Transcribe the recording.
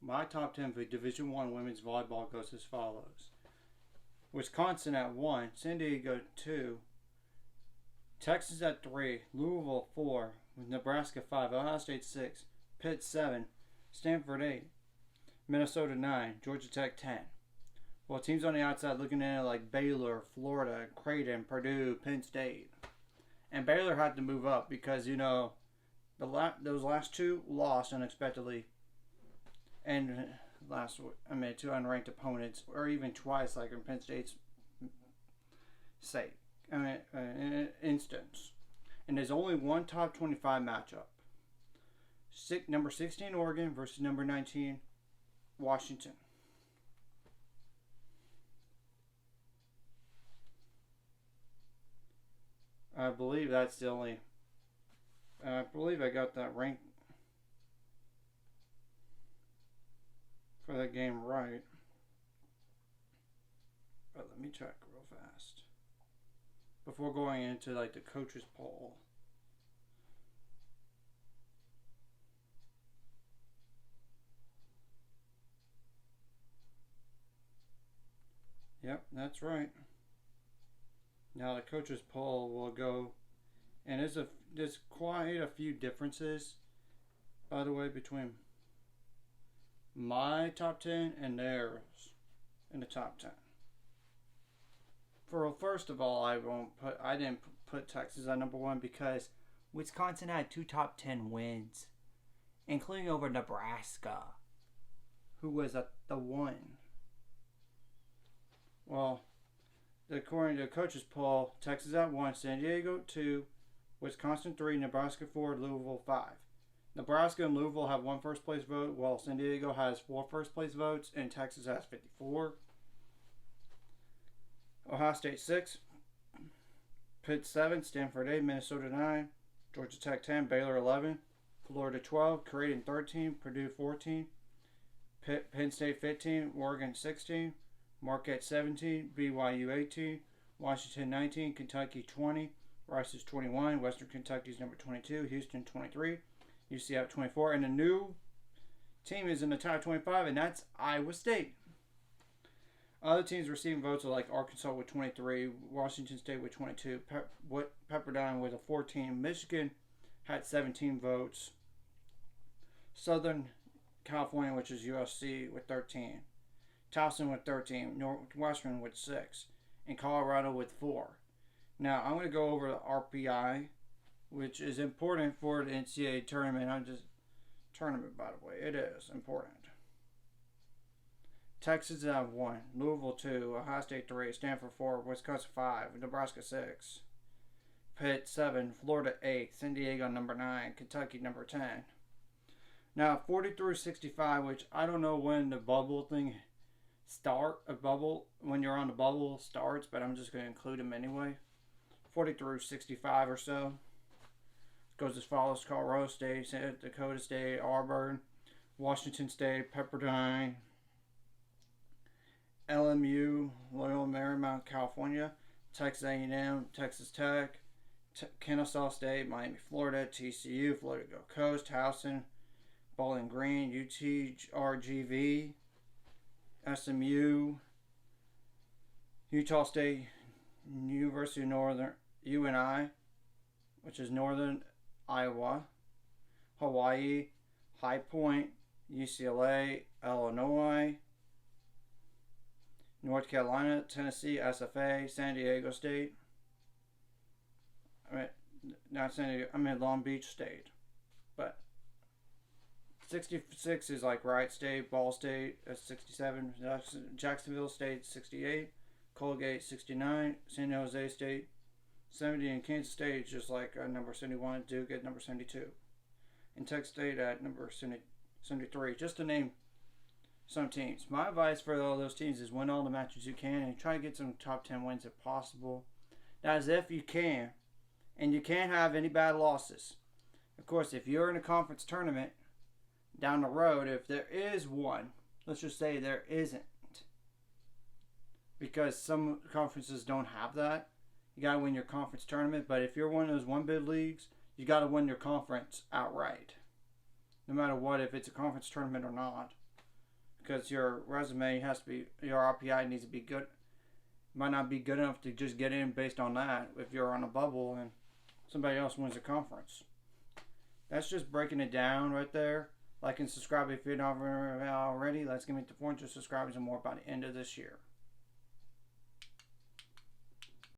My top 10 for Division I women's volleyball goes as follows. Wisconsin at 1, San Diego 2, Texas at 3, Louisville 4, Nebraska 5, Ohio State 6, Pitt 7, Stanford 8, Minnesota 9, Georgia Tech 10. Well, teams on the outside looking at it like Baylor, Florida, Creighton, Purdue, Penn State. And Baylor had to move up because, those last two lost unexpectedly. And two unranked opponents, or even twice, like in Penn State's instance. And there's only one top 25 matchup. Number 16 Oregon versus number 19 Washington. I believe that's the only. I believe I got that rank for that game right. But let me check real fast before going into the coaches poll. Yep, that's right. Now the coaches poll will go, and there's quite a few differences, by the way, between my top 10 and theirs in the top 10. First of all, I didn't put Texas at number 1 because Wisconsin had 2 top 10 wins, including over Nebraska, who was at the 1. Well, according to the coaches poll, Texas at 1, San Diego 2, Wisconsin 3, Nebraska 4, Louisville 5. Nebraska and Louisville have 1 first place vote, while San Diego has 4 first place votes, and Texas has 54. Ohio State 6, Pitt 7, Stanford 8, Minnesota 9, Georgia Tech 10, Baylor 11, Florida 12, Creighton 13, Purdue 14, Penn State 15, Oregon 16, Marquette 17, BYU 18, Washington 19, Kentucky 20, Rice is 21, Western Kentucky is number 22, Houston 23, UCF 24, and the new team is in the top 25, and that's Iowa State. Other teams receiving votes are like Arkansas with 23, Washington State with 22, Pepperdine with a 14, Michigan had 17 votes, Southern California, which is USC, with 13. Towson with 13, Northwestern with 6, and Colorado with 4. Now, I'm going to go over the RPI, which is important for the NCAA tournament. Tournament, by the way. It is important. Texas at 1, Louisville 2, Ohio State 3, Stanford 4, Wisconsin 5, Nebraska 6, Pitt 7, Florida 8, San Diego number 9, Kentucky number 10. Now, 40 through 65, which I don't know when the bubble thing when you're on the bubble starts, but I'm just going to include them anyway. 40 through 65 or so goes as follows: Colorado State, South Dakota State, Auburn, Washington State, Pepperdine, LMU, Loyola Marymount, California, Texas A&M, Texas Tech, Kennesaw State, Miami, Florida, TCU, Florida Gulf Coast, Towson, Bowling Green, UTRGV, SMU, Utah State, University of Northern UNI, which is Northern Iowa, Hawaii, High Point, UCLA, Illinois, North Carolina, Tennessee, SFA, San Diego State. Not San Diego, Long Beach State. But 66 is like Wright State, Ball State, 67, Jacksonville State, 68, Colgate, 69, San Jose State, 70, and Kansas State is just like number 71, Duke at number 72, and Texas State at number 73, just to name some teams. My advice for all those teams is win all the matches you can and try to get some top 10 wins if possible. That is if you can, and you can't have any bad losses. Of course, if you're in a conference tournament down the road, if there is one, let's just say there isn't, because some conferences don't have that. You got to win your conference tournament, but if you're one of those one bid leagues, you got to win your conference outright. No matter what, if it's a conference tournament or not. because your resume has to be, your RPI needs to be good. Might not be good enough to just get in based on that if you're on a bubble and somebody else wins the conference. That's just breaking it down right there. Like and subscribe if you're not already. Let's get me to 400 subscribers and more by the end of this year.